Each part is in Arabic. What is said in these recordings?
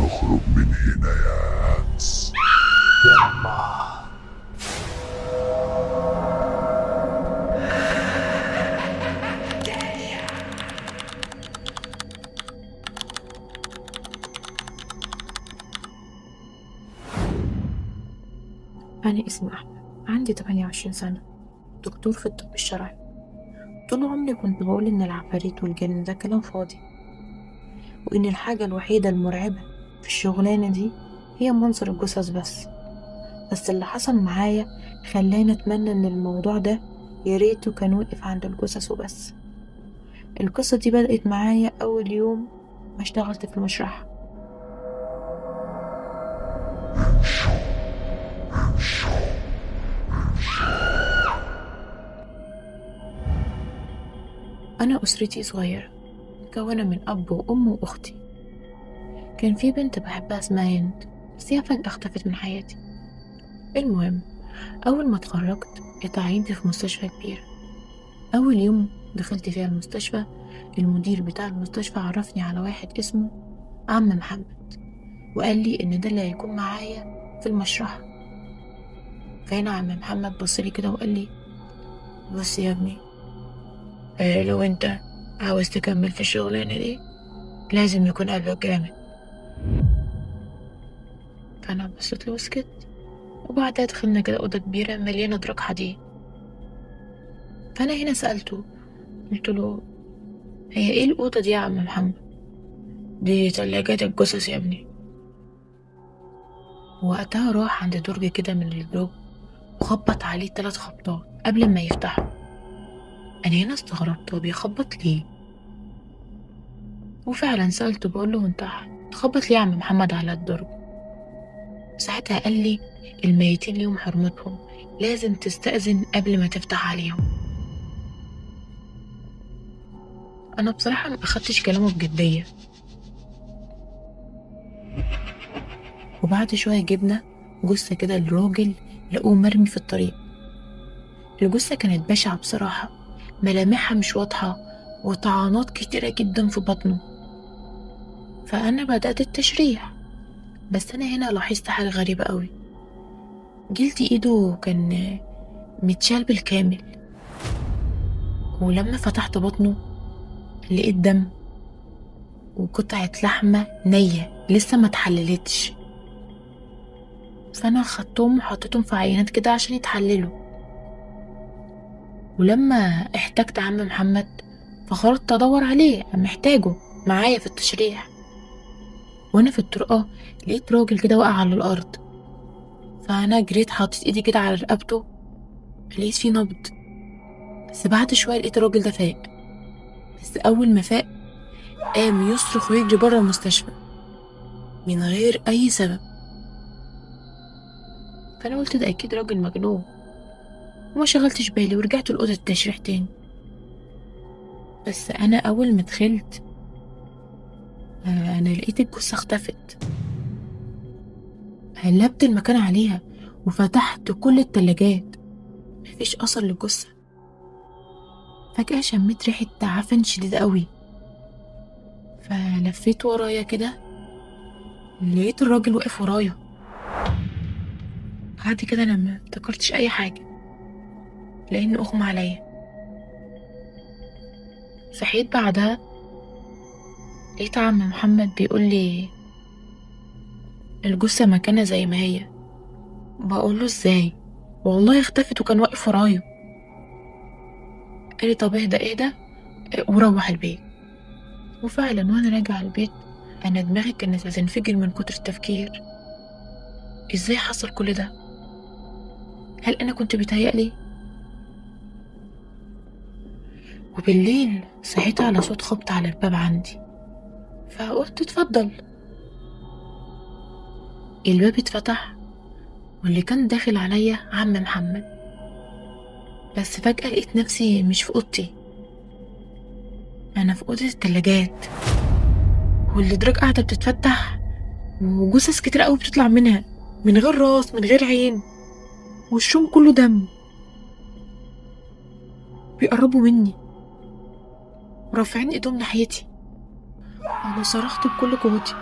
نخرج من هنا يا هانس. أنا اسمي أحمد، عندي 28 سنة، دكتور في الطب الشرعي. طول عمري كنت بقول إن العفاريت والجن ده كلام فاضي، وإن الحاجة الوحيدة المرعبة في الشغلانة دي هي منظر الجثث بس اللي حصل معايا خلاني أتمنى إن الموضوع ده ياريته كان وقف عند الجثث وبس. القصة دي بدأت معايا أول يوم ما اشتغلت في المشرحة. أنا أسرتي صغيرة، مكونة من أب وأم وأختي. كان في بنت بحبها اسمها هند، بس هي فجأة اختفت من حياتي. المهم، أول ما اتخرجت اتعينت في مستشفى كبيرة. أول يوم دخلت فيها المستشفى، المدير بتاع المستشفى عرفني على واحد اسمه عم محمد، وقال لي إن ده اللي هيكون معايا في المشرحة. فهنا عم محمد بصلي كده وقال لي: بص يا ابني، لو انت عاوز تكمل في الشغلانة دي لازم يكون قلبك جامد. فأنا بصيت له وسكت، وبعدها دخلنا كده أوضة كبيرة مليانة دراج حديد. فأنا هنا سألته، قلت له: هي ايه الأوضة دي يا عم محمد؟ دي تلاجات الجثث يا ابني. وقتها راح عند درج كده من الدروج وخبط عليه 3 خبطات قبل ما يفتحه. أنا هنا استغربت، هو بيخبط ليه؟ وفعلا سألته، بقول له: انت تخبط ليه يا عم محمد على الدرج؟ ساعتها قال لي: الميتين ليهم حرمتهم، لازم تستأذن قبل ما تفتح عليهم. أنا بصراحة ما أخدتش كلامه بجدية. وبعد شوية جبنا جثة كده الراجل، لقوه مرمي في الطريق. الجثة كانت بشعة بصراحة، ملامحها مش واضحة وطعنات كتيرة جدا في بطنه. فأنا بدأت التشريح، بس أنا هنا لاحظت حاجة غريبة قوي. جلد إيده كان متشال بالكامل، ولما فتحت بطنه لقيت دم وقطعة لحمة نية لسه ما اتحللتش. فأنا خدتهم وحطيتهم في عينات كده عشان يتحللوا. ولما احتجت عم محمد فخرجت أدور عليه، محتاجه معايا في التشريح. وأنا في الطرقة لقيت راجل كده واقع على الأرض، فأنا جريت حطيت إيدي كده على رقبته، لقيت فيه نبض. بس بعد شوية لقيت الراجل ده فاق، بس أول ما فاق قام يصرخ ويجري بره المستشفى من غير أي سبب. فأنا قلت ده أكيد راجل مجنون، وما شغلتش بالي ورجعت لأوضة التشريح تاني. بس أنا أول ما دخلت أنا لقيت الجثة اختفت. قلبت المكان عليها وفتحت كل التلاجات، مفيش أثر للجثة. فجأة شميت ريحة تعفن شديد قوي، فلفيت ورايا كده لقيت الراجل واقف ورايا. بعد كده أنا ما افتكرتش أي حاجة لأن أغمى عليا. صحيت بعدها لقيت عم محمد بيقول لي: الجثة مكانها زي ما هي. بقول له: ازاي؟ والله اختفت وكان واقف ورايا. قال لي: طب اهدى اهدى وروح البيت. وفعلا وانا راجع البيت انا دماغي كانت هتنفجر من كتر التفكير. ازاي حصل كل ده؟ هل انا كنت بيتهيألي؟ وبالليل صحيت على صوت خبط على الباب عندي، فقلت اتفضل. الباب اتفتح واللي كان داخل عليا عم محمد. بس فجأة لقيت نفسي مش في اوضتي، انا في اوضة التلاجات، والادراج قاعدة بتتفتح وجثث كتير قوي بتطلع منها من غير راس من غير عين، وشهم كله دم، بيقربوا مني ورافعين ايدهم ناحيتي. انا صرخت بكل قوتي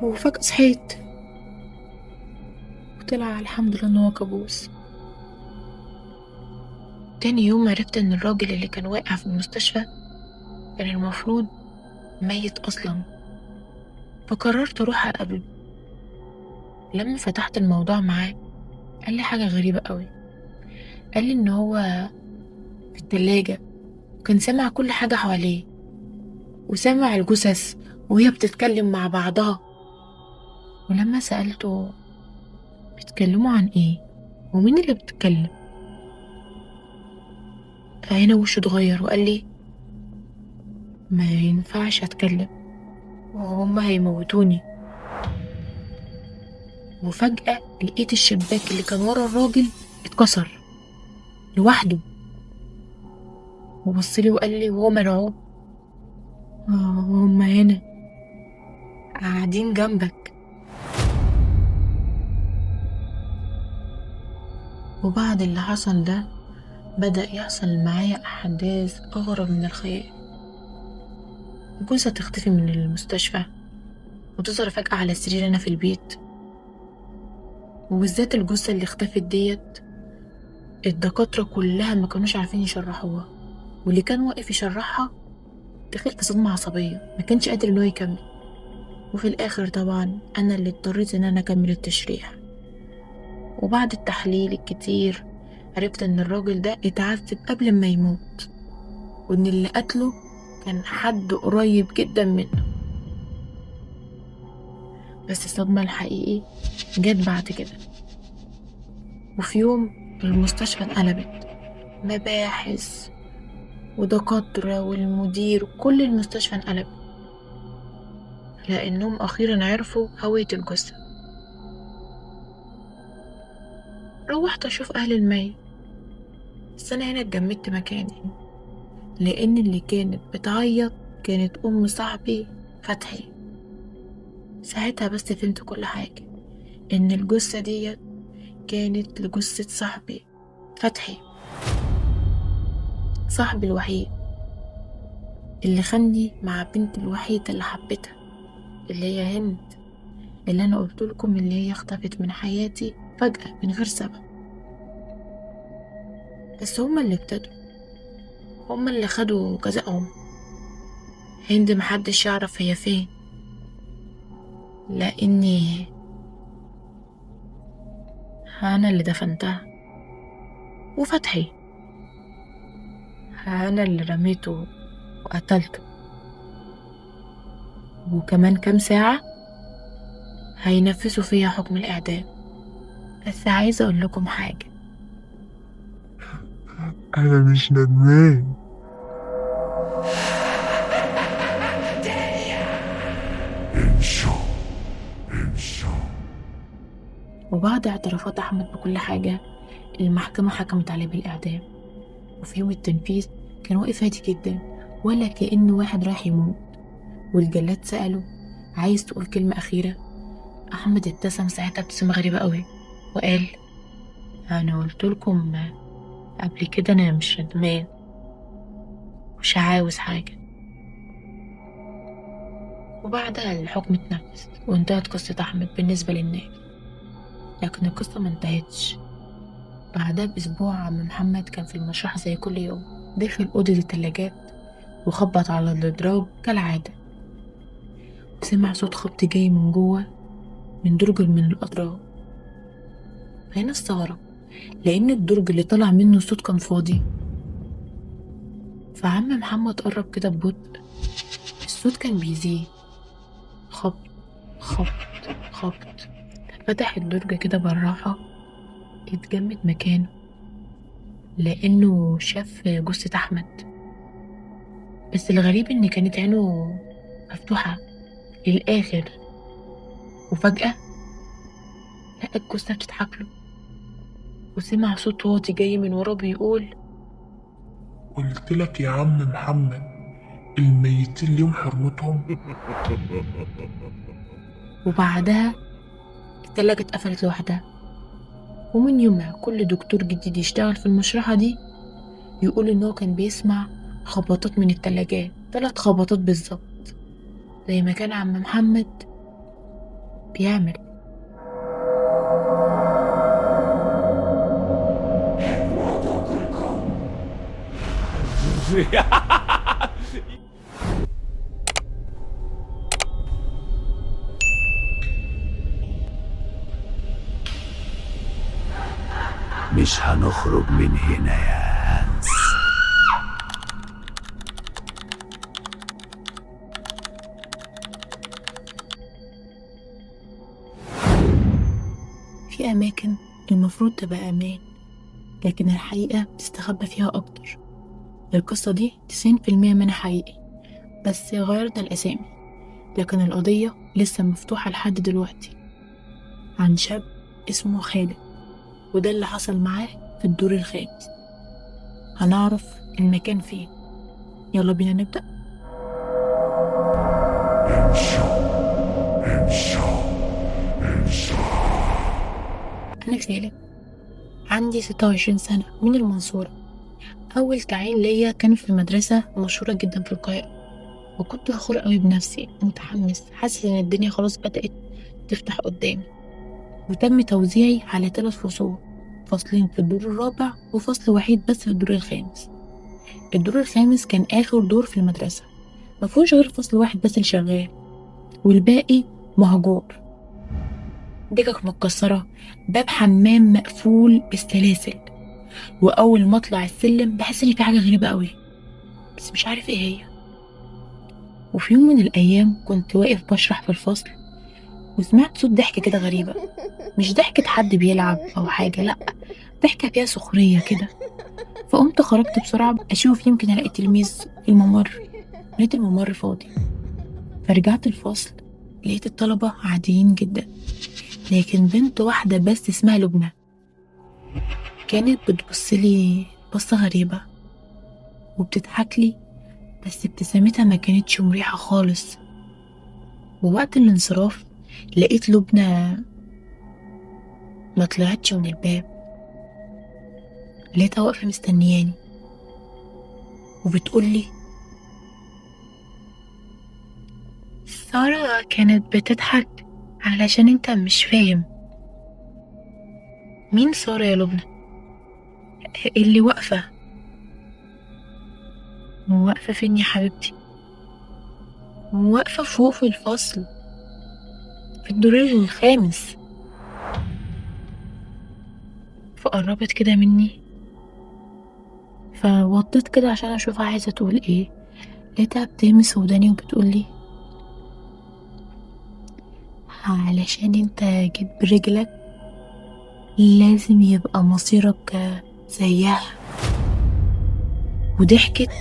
وفجأة صحيت وطلع الحمد لله إن هو كابوس. تاني يوم عرفت إن الراجل اللي كان واقع في المستشفى كان المفروض ميت أصلا، فقررت أروح أقابله. لما فتحت الموضوع معاه قال لي حاجة غريبة قوي. قال لي إن هو في التلاجة وكان سامع كل حاجة حواليه، وسامع الجثث وهي بتتكلم مع بعضها. ولما سألته بيتكلموا عن ايه ومين اللي بتتكلم، فهنا وشه اتغير وقال لي ما ينفعش اتكلم وهم هيموتوني. وفجأة لقيت الشباك اللي كان ورا الراجل اتكسر لوحده، وبصلي وقال لي وهو مرعوب هم هنا قاعدين جنبك. وبعد اللي حصل ده بدأ يحصل معايا أحداث أغرب من الخيال. جوزها تختفي من المستشفى وتظهر فجأة على سرير أنا في البيت، وبالذات الجثة اللي اختفت ديت الدكاترة كلها ما كانوش عارفين يشرحوها، واللي كان واقف يشرحها دخل في صدمة عصبية ما كانش قادر إنه يكمل. وفي الآخر طبعا أنا اللي اضطريت إن أنا أكمل التشريح. وبعد التحليل الكتير عرفت إن الراجل ده اتعذب قبل ما يموت، وإن اللي قتله كان حد قريب جدا منه. بس الصدمة الحقيقي جت بعد كده. وفي يوم المستشفى انقلبت، مباحث ودكاترة والمدير وكل المستشفى انقلب، لأنهم أخيرا عرفوا هوية الجثة. روحت أشوف أهل الميت، بس أنا هنا اتجمدت مكاني، لأن اللي كانت بتعيط كانت أم صاحبي فتحي. ساعتها بس فهمت كل حاجة، إن الجثة دي كانت لجثة صاحبي فتحي، صاحبي الوحيد اللي خدني مع بنت الوحيدة اللي حبيتها، اللي هي هند، اللي أنا قلتلكم اللي هي اختفت من حياتي فجأة من غير سبب. بس هما اللي ابتدوا، هما اللي خدوا جزائهم. هند محدش يعرف هي فين، لأني أنا اللي دفنتها. وفتحي أنا اللي رميته وقتلته، وكمان كام ساعة هينفذوا فيا حكم الإعدام. بس عايزة أقول لكم حاجة، أنا مش ندمان. انشو. وبعد اعترافات أحمد بكل حاجة المحكمة حكمت عليه بالإعدام. وفي يوم التنفيذ كان واقف هادي جدا ولا كأنه واحد رايح يموت. والجلاد سأله عايز تقول كلمة أخيرة؟ أحمد ابتسم ساعتها ابتسامة غريبة قوي وقال أنا قلتلكم قبل كده أنا مش ندمان، مش عاوز حاجة. وبعدها الحكم اتنفذ وانتهت قصة أحمد بالنسبة للناس. لكن القصة ما انتهتش. بعدها بأسبوع عم محمد كان في المشرحة زي كل يوم، داخل أوضة التلاجات وخبط على الإضراب كالعادة، وسمع صوت خبط جاي من جوه من درج من الأضراب. هنا استغرب لأن الدرج اللي طلع منه الصوت كان فاضي. فعم محمد قرب كده ببطء، الصوت كان بيزيد، خبط خبط خبط. فتح الدرج كده بالراحة، اتجمد مكانه لأنه شاف جثة أحمد. بس الغريب إن كانت عينه مفتوحة للآخر، وفجأة لقى الجثة بتضحك له، وسمع صوت واطي جاي من وراه بيقول قلت لك يا عم محمد الميتين ليهم حرمتهم. وبعدها التلاجة اتقفلت لوحدها. ومن يومها كل دكتور جديد يشتغل في المشرحة دي يقول إن هو كان بيسمع خبطات من التلاجات، 3 خبطات بالظبط زي ما كان عم محمد بيعمل. مش هنخرج من هنا يا هانس. في أماكن المفروض تبقى أمان، لكن الحقيقة بتستخبى فيها أكتر. القصة دي 90% منها حقيقي، بس غيرنا الأسامي، لكن القضية لسه مفتوحة لحد دلوقتي، عن شاب اسمه خالد، وده اللي حصل معاه في الدور الخامس. هنعرف المكان فين. يلا بينا نبدأ. أنا خالد، عندي 26 سنة، من المنصورة. أول تعيين ليا كان في مدرسة مشهورة جدا في القاهرة، وكنت فخورة قوي بنفسي، متحمس، حاسس إن الدنيا خلاص بدأت تفتح قدامي. وتم توزيعي على 3 فصول، فصلين في الدور الرابع وفصل وحيد بس في الدور الخامس. الدور الخامس كان آخر دور في المدرسة، مفيهوش غير فصل واحد بس اللي شغال، والباقي مهجور. دكك متكسرة، باب حمام مقفول بالسلاسل، وأول ما أطلع السلم بحس إن في حاجة غريبة قوي، بس مش عارف إيه هي. وفي يوم من الأيام كنت واقف بشرح في الفصل، وسمعت صوت ضحكة كده غريبة، مش ضحكة حد بيلعب أو حاجة، لأ، ضحكة فيها سخرية كده. فقمت خرجت بسرعة أشوف يمكن ألاقي تلميذ في الممر. لقيت الممر فاضي، فرجعت الفصل لقيت الطلبة عاديين جدا، لكن بنت واحدة بس اسمها لبنى كانت بتبصلي بصة غريبة وبتضحكلي، بس ابتسامتها ما كانتش مريحة خالص. ووقت الانصراف لقيت لبنى ما طلعتش من الباب، لقيتها واقفة مستنياني وبتقولي سارة كانت بتضحك علشان انت مش فاهم. مين سارة يا لبنى؟ اللي واقفة. واقفة فين يا حبيبتي؟ واقفة فوق في الفصل في الدور الخامس. فقربت كده مني، فوطيت كده عشان اشوفها عايزة تقول ايه. لقيتها بتلمس وداني وبتقولي علشان انت جيت برجلك لازم يبقى مصيرك زيها. وضحكت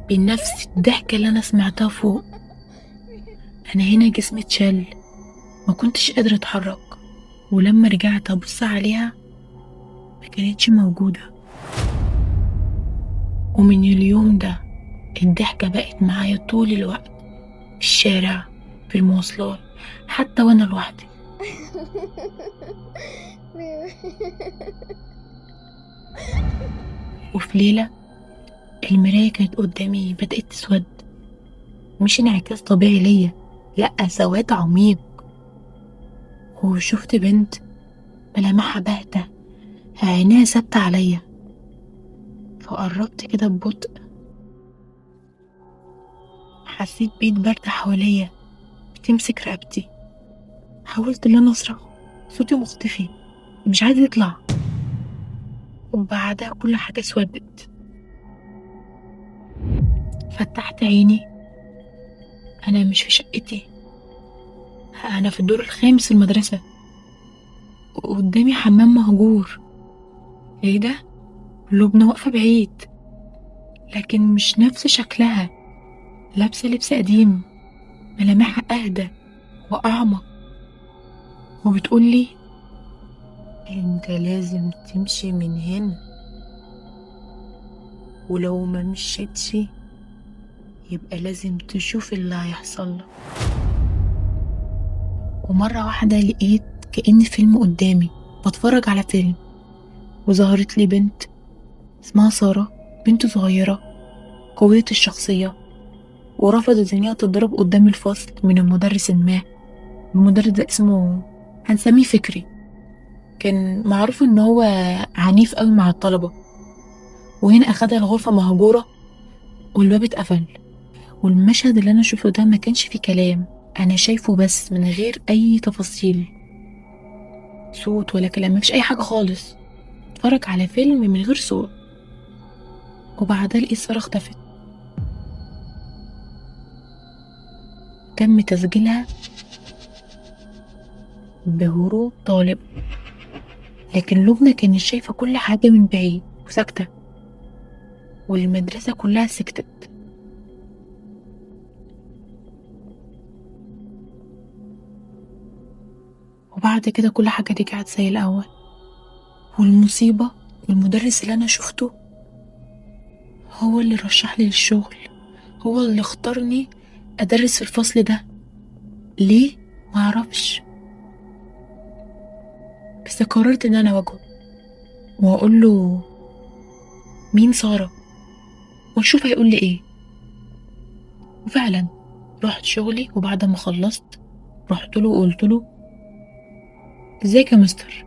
بنفس الضحكة اللي انا سمعتها فوق. انا هنا جسمي اتشل، ما كنتش قادرة اتحرك، ولما رجعت ابص عليها ما كانتش موجودة. ومن اليوم ده الضحكة بقت معايا طول الوقت، في الشارع، في المواصلات، حتى وانا لوحدي. وفي ليلة المراية كانت قدامي بدأت تسود، مش انعكاس طبيعي ليا، لأ، سواد عميق. وشفت بنت ملامحها باهتة، عينيها ثابتة عليا. فقربت كده ببطء، حسيت بإيد باردة حواليا بتمسك رقبتي. حاولت ان انا اصرخ، صوتي مختفي، مش عايز يطلع. وبعدها كل حاجة اسودت. فتحت عيني، انا مش في شقتي، انا في الدور الخامس في المدرسة، وقدامي حمام مهجور. ايه ده؟ لبنى واقفة بعيد، لكن مش نفس شكلها، لابسة لبس قديم، ملامحها اهدى واعمق. وبتقولي انت لازم تمشي من هنا، ولو ما مشيتش يبقى لازم تشوف اللي هيحصل لك. ومرة واحدة لقيت كأن فيلم قدامي، بتفرج على فيلم، وظهرت لي بنت اسمها سارة، بنت صغيرة قوية الشخصية، ورفضت ان هي تضرب قدام الفصل من المدرس ما. المدرس ده اسمه هنسميه فكري، كان معروف ان هو عنيف قوي مع الطلبة. وهنا اخدها الغرفة مهجورة والباب اتقفل. والمشهد اللي انا شفته ده ما كانش فيه كلام، انا شايفه بس من غير اي تفاصيل، صوت ولا كلام، مفيش اي حاجة خالص. اتفرج على فيلم من غير صوت. وبعدها لقيت سارة اختفت، تم تسجيلها بهروب طالب. لكن لبنى كانت شايفة كل حاجة من بعيد وساكتة، والمدرسة كلها سكتت. وبعد كده كل حاجة رجعت زي الأول. والمصيبة المدرس اللي أنا شفته هو اللي رشح لي للشغل، هو اللي اختارني أدرس في الفصل ده. ليه؟ معرفش، بس قررت إن أنا أواجهه وأقول له مين سارة ونشوف هيقول لي إيه. وفعلا رحت شغلي، وبعد ما خلصت رحت له وقلت له ازيك يا مستر،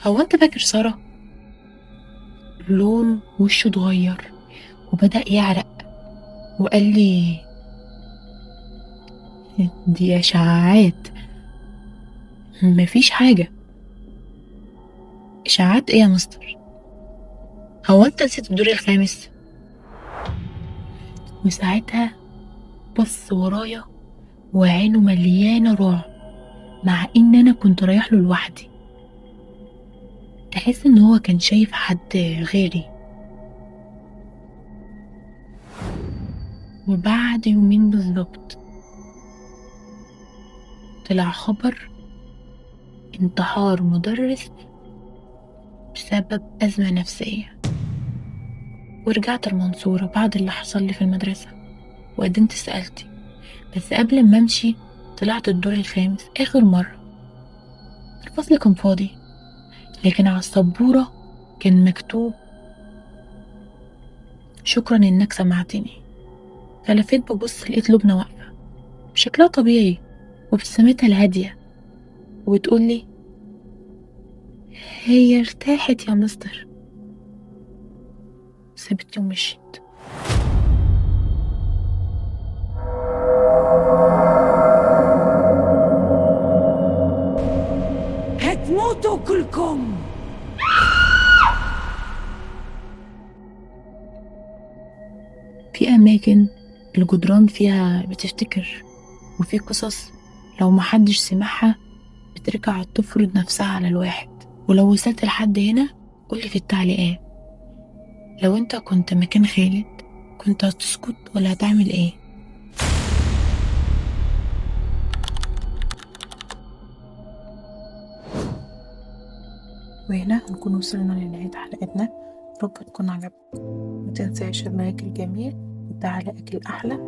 هو انت فاكر سارة؟ لون وشه اتغير وبدأ يعرق وقال لي دي اشاعات. مفيش حاجة. اشاعات ايه يا مستر؟ هو انت نسيت الدور الخامس؟ وساعتها بص ورايا وعينه مليانة رعب، مع ان انا كنت رايح له لوحدي. تحس ان هو كان شايف حد غيري. وبعد يومين بالظبط طلع خبر انتحار مدرس بسبب أزمة نفسية. ورجعت المنصورة بعد اللي حصل لي في المدرسة وقدمت استقالتي. بس قبل ما امشي طلعت الدور الخامس آخر مرة. الفصل كان فاضي، لكن على السبورة كان مكتوب شكرا انك سمعتني. فلفيت ببص لقيت لبنى واقفة بشكلها طبيعي وابتسامتها الهادية وبتقولي هي ارتاحت يا مستر. سابتني ومشيت. هتموتوا كلكم. في أماكن الجدران فيها بتفتكر، وفي قصص لو محدش سمعها بترجع تفرض نفسها على الواحد. ولو وصلت لحد هنا قولي في التعليقات، لو انت كنت مكان خالد كنت هتسكت ولا هتعمل ايه؟ وهنا هنكون وصلنا لنهاية حلقتنا. رب تكون عجبتك. متنساش اللايك الجميل والتعليقك الأحلى،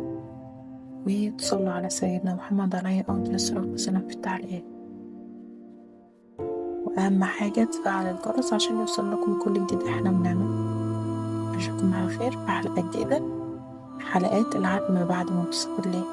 وتصلوا على سيدنا محمد عليه أفضل الصلاة والسلام في التعليقات. وأهم حاجة تفعل الجرس عشان يوصل لكم كل جديد احنا بنعمله. أشوفكم على خير في حلقة جديدة، حلقات العتمة بعد منتصف الليل.